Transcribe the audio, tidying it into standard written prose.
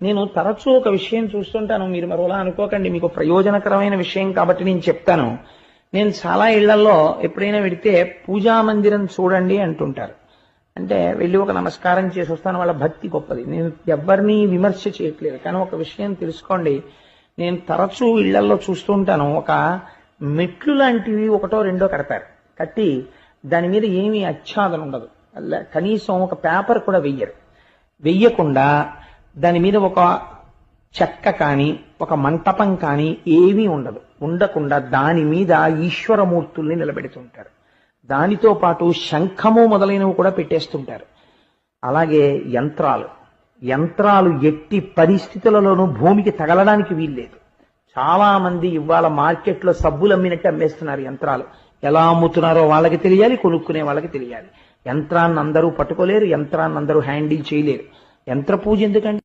నేను తరచూ ఒక విషయం చూస్తుంటాను, మీరు మరోలా అనుకోకండి, మీకు ప్రయోజనకరమైన విషయం కాబట్టి నేను చెప్తాను. నేను చాలా ఇళ్లలో ఎప్పుడైనా వెడితే పూజా మందిరం చూడండి అంటుంటారు. అంటే వెళ్ళి ఒక నమస్కారం చేసి వస్తాను, వాళ్ళ భక్తి గొప్పది. నేను ఎవరిని విమర్శ చేయట్లేదు, కానీ ఒక విషయం తెలుసుకోండి. నేను తరచూ ఇళ్లలో చూస్తూ ఉంటాను, ఒక మెట్లు లాంటివి ఒకటో రెండో కడతారు. కట్టి దాని మీద ఏమీ ఆచ్ఛాదన ఉండదు, కనీసం ఒక పేపర్ కూడా వెయ్యకుండా దాని మీద ఒక చెక్క కానీ ఒక మంటపం కానీ ఏమీ ఉండకుండా దాని మీద ఈశ్వరమూర్తుల్ని నిలబెడుతుంటారు. దానితో పాటు శంఖము మొదలైనవి కూడా పెట్టేస్తుంటారు. అలాగే యంత్రాలు ఎట్టి పరిస్థితులలోనూ భూమికి తగలడానికి వీల్లేదు. చాలా మంది ఇవాళ మార్కెట్లో సబ్బులు అమ్మినట్టు అమ్మేస్తున్నారు యంత్రాలు. ఎలా అమ్ముతున్నారో వాళ్ళకి తెలియాలి, కొనుక్కునే వాళ్ళకి తెలియాలి. యంత్రాన్ని అందరూ పట్టుకోలేరు, యంత్రాన్ని అందరూ హ్యాండిల్ చేయలేరు. యంత్ర పూజ ఎందుకండి?